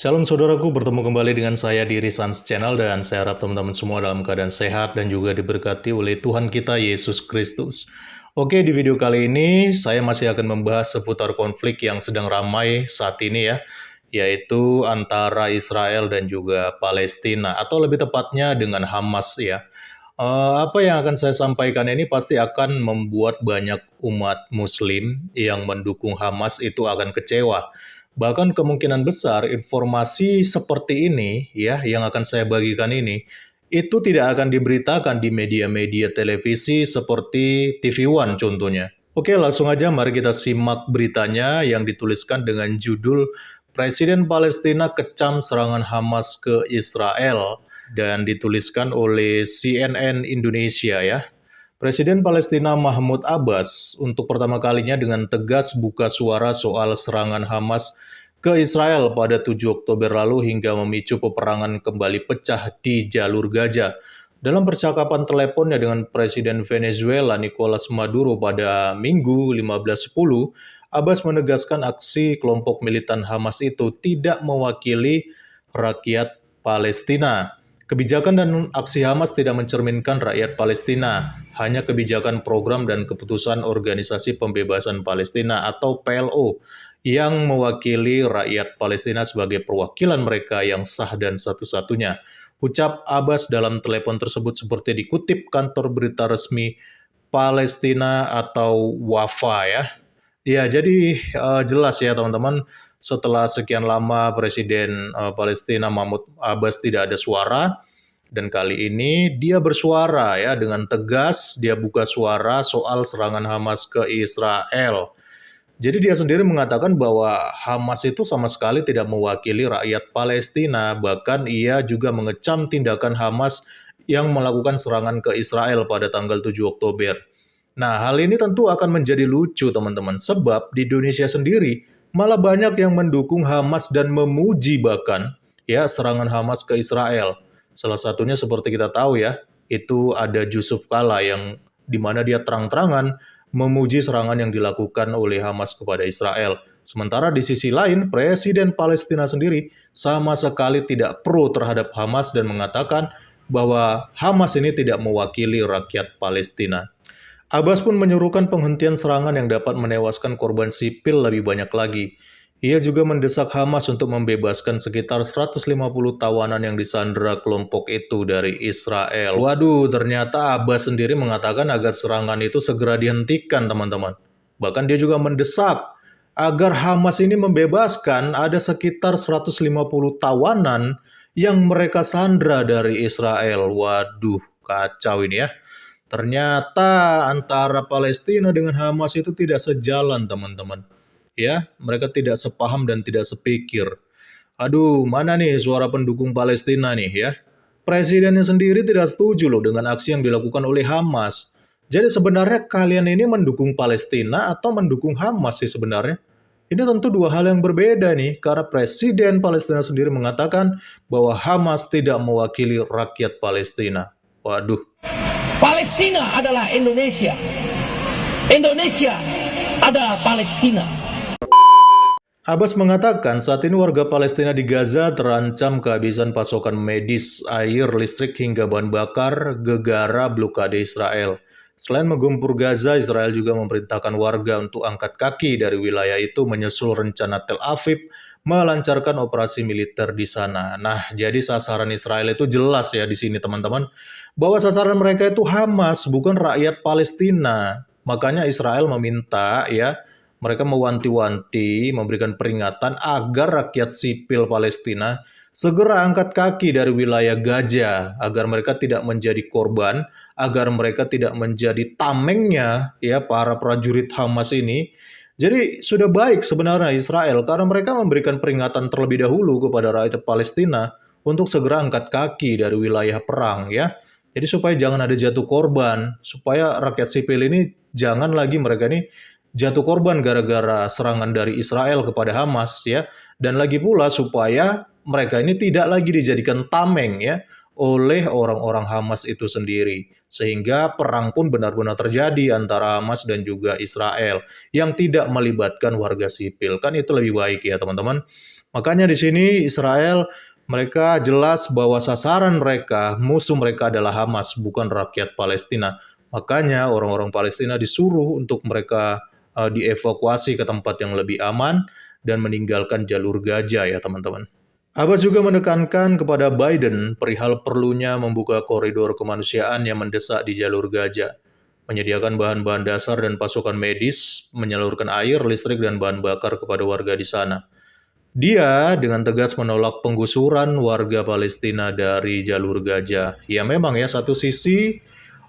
Shalom saudaraku, bertemu kembali dengan saya di Risans Channel dan saya harap teman-teman semua dalam keadaan sehat dan juga diberkati oleh Tuhan kita Yesus Kristus. Oke, di video kali ini saya masih akan membahas seputar konflik yang sedang ramai saat ini ya, yaitu antara Israel dan juga Palestina atau lebih tepatnya dengan Hamas ya. Apa yang akan saya sampaikan ini pasti akan membuat banyak umat Muslim yang mendukung Hamas itu akan kecewa. Bahkan kemungkinan besar informasi seperti ini ya yang akan saya bagikan ini itu tidak akan diberitakan di media-media televisi seperti TV One contohnya. Oke, langsung aja mari kita simak beritanya yang dituliskan dengan judul Presiden Palestina kecam serangan Hamas ke Israel dan dituliskan oleh CNN Indonesia ya. Presiden Palestina Mahmud Abbas untuk pertama kalinya dengan tegas buka suara soal serangan Hamas ke Israel pada 7 Oktober lalu hingga memicu peperangan kembali pecah di jalur Gaza. Dalam percakapan teleponnya dengan Presiden Venezuela Nicolas Maduro pada Minggu 15.10, Abbas menegaskan aksi kelompok militan Hamas itu tidak mewakili rakyat Palestina. Kebijakan dan aksi Hamas tidak mencerminkan rakyat Palestina, hanya kebijakan program dan keputusan Organisasi Pembebasan Palestina atau PLO yang mewakili rakyat Palestina sebagai perwakilan mereka yang sah dan satu-satunya. Ucap Abbas dalam telepon tersebut seperti dikutip kantor berita resmi Palestina atau Wafa ya. Ya, jadi jelas ya teman-teman, setelah sekian lama Presiden Palestina Mahmud Abbas tidak ada suara, dan kali ini dia bersuara ya dengan tegas, dia buka suara soal serangan Hamas ke Israel. Jadi dia sendiri mengatakan bahwa Hamas itu sama sekali tidak mewakili rakyat Palestina, bahkan ia juga mengecam tindakan Hamas yang melakukan serangan ke Israel pada tanggal 7 Oktober. Nah, hal ini tentu akan menjadi lucu teman-teman, sebab di Indonesia sendiri malah banyak yang mendukung Hamas dan memuji bahkan ya serangan Hamas ke Israel. Salah satunya seperti kita tahu ya, itu ada Yusuf Kala yang dimana dia terang-terangan memuji serangan yang dilakukan oleh Hamas kepada Israel. Sementara di sisi lain, Presiden Palestina sendiri sama sekali tidak pro terhadap Hamas dan mengatakan bahwa Hamas ini tidak mewakili rakyat Palestina. Abbas pun menyuruhkan penghentian serangan yang dapat menewaskan korban sipil lebih banyak lagi. Ia juga mendesak Hamas untuk membebaskan sekitar 150 tawanan yang disandera kelompok itu dari Israel. Waduh, ternyata Abbas sendiri mengatakan agar serangan itu segera dihentikan, teman-teman. Bahkan dia juga mendesak agar Hamas ini membebaskan ada sekitar 150 tawanan yang mereka sandera dari Israel. Waduh, kacau ini ya. Ternyata antara Palestina dengan Hamas itu tidak sejalan, teman-teman. Ya, mereka tidak sepaham dan tidak sepikir. Aduh, mana nih suara pendukung Palestina nih ya? Presidennya sendiri tidak setuju loh dengan aksi yang dilakukan oleh Hamas. Jadi sebenarnya kalian ini mendukung Palestina atau mendukung Hamas sih sebenarnya? Ini tentu dua hal yang berbeda nih, karena Presiden Palestina sendiri mengatakan bahwa Hamas tidak mewakili rakyat Palestina. Waduh. Palestina adalah Indonesia. Indonesia adalah Palestina. Abbas mengatakan saat ini warga Palestina di Gaza terancam kehabisan pasokan medis, air, listrik, hingga bahan bakar gegara blokade Israel. Selain menggempur Gaza, Israel juga memerintahkan warga untuk angkat kaki dari wilayah itu menyusul rencana Tel Aviv melancarkan operasi militer di sana. Nah, jadi sasaran Israel itu jelas ya di sini teman-teman, bahwa sasaran mereka itu Hamas, bukan rakyat Palestina. Makanya Israel meminta ya, mereka mewanti-wanti, memberikan peringatan agar rakyat sipil Palestina segera angkat kaki dari wilayah Gaza, agar mereka tidak menjadi korban, agar mereka tidak menjadi tamengnya ya para prajurit Hamas ini. Jadi sudah baik sebenarnya Israel karena mereka memberikan peringatan terlebih dahulu kepada rakyat Palestina untuk segera angkat kaki dari wilayah perang ya. Jadi supaya jangan ada jatuh korban, supaya rakyat sipil ini jangan lagi mereka ini jatuh korban gara-gara serangan dari Israel kepada Hamas ya, dan lagi pula supaya mereka ini tidak lagi dijadikan tameng ya oleh orang-orang Hamas itu sendiri, sehingga perang pun benar-benar terjadi antara Hamas dan juga Israel yang tidak melibatkan warga sipil. Kan itu lebih baik ya teman-teman. Makanya di sini Israel mereka jelas bahwa sasaran mereka, musuh mereka adalah Hamas, bukan rakyat Palestina. Makanya orang-orang Palestina disuruh untuk mereka dievakuasi ke tempat yang lebih aman dan meninggalkan jalur Gaza ya teman-teman. Abbas juga menekankan kepada Biden perihal perlunya membuka koridor kemanusiaan yang mendesak di jalur Gaza, menyediakan bahan-bahan dasar dan pasokan medis, menyalurkan air, listrik, dan bahan bakar kepada warga di sana. Dia dengan tegas menolak penggusuran warga Palestina dari jalur Gaza. Ya memang ya, satu sisi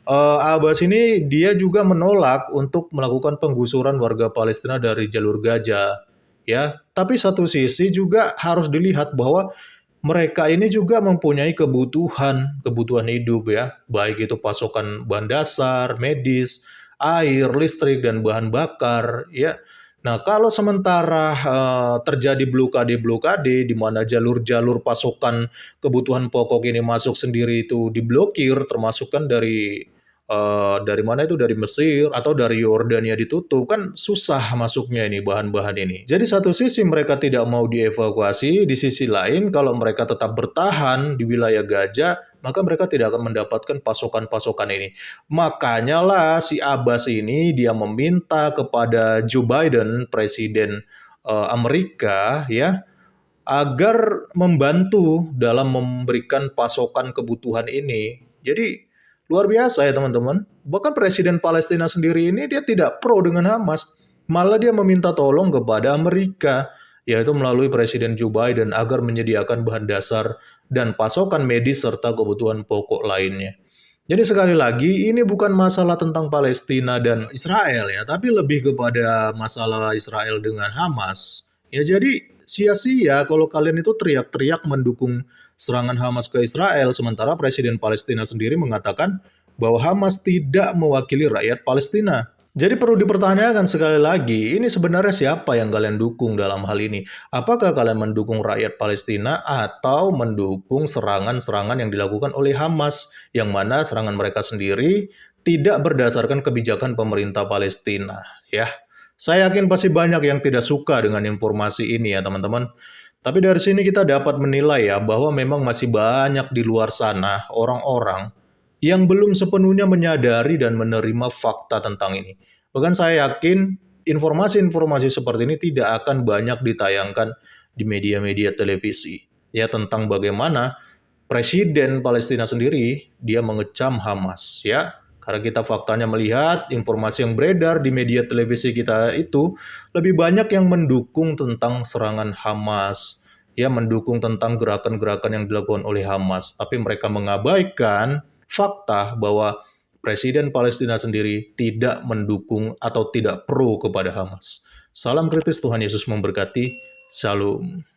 Abbas ini dia juga menolak untuk melakukan penggusuran warga Palestina dari jalur Gaza. Ya, tapi satu sisi juga harus dilihat bahwa mereka ini juga mempunyai kebutuhan hidup ya, baik itu pasokan bahan dasar, medis, air, listrik, dan bahan bakar ya. Nah, kalau sementara terjadi blokade-blokade di mana jalur-jalur pasokan kebutuhan pokok ini masuk sendiri itu diblokir, termasuk kan dari mana itu, dari Mesir atau dari Yordania ditutup, kan susah masuknya ini bahan-bahan ini. Jadi satu sisi mereka tidak mau dievakuasi, di sisi lain kalau mereka tetap bertahan di wilayah Gaza, maka mereka tidak akan mendapatkan pasokan-pasokan ini. Makanya lah si Abbas ini dia meminta kepada Joe Biden, Presiden Amerika ya, agar membantu dalam memberikan pasokan kebutuhan ini. Jadi luar biasa ya teman-teman. Bahkan Presiden Palestina sendiri ini dia tidak pro dengan Hamas. Malah dia meminta tolong kepada Amerika, yaitu melalui Presiden Joe Biden agar menyediakan bahan dasar dan pasokan medis serta kebutuhan pokok lainnya. Jadi sekali lagi ini bukan masalah tentang Palestina dan Israel ya, tapi lebih kepada masalah Israel dengan Hamas. Ya jadi sia-sia kalau kalian itu teriak-teriak mendukung serangan Hamas ke Israel, sementara Presiden Palestina sendiri mengatakan bahwa Hamas tidak mewakili rakyat Palestina. Jadi perlu dipertanyakan sekali lagi, ini sebenarnya siapa yang kalian dukung dalam hal ini? Apakah kalian mendukung rakyat Palestina atau mendukung serangan-serangan yang dilakukan oleh Hamas, yang mana serangan mereka sendiri tidak berdasarkan kebijakan pemerintah Palestina? Ya, saya yakin pasti banyak yang tidak suka dengan informasi ini ya teman-teman. Tapi dari sini kita dapat menilai ya bahwa memang masih banyak di luar sana orang-orang yang belum sepenuhnya menyadari dan menerima fakta tentang ini. Bahkan saya yakin informasi-informasi seperti ini tidak akan banyak ditayangkan di media-media televisi. Ya tentang bagaimana Presiden Palestina sendiri dia mengecam Hamas ya. Karena kita faktanya melihat informasi yang beredar di media televisi kita itu lebih banyak yang mendukung tentang serangan Hamas, ya mendukung tentang gerakan-gerakan yang dilakukan oleh Hamas, tapi mereka mengabaikan fakta bahwa Presiden Palestina sendiri tidak mendukung atau tidak pro kepada Hamas. Salam kritis, Tuhan Yesus memberkati. Shalom.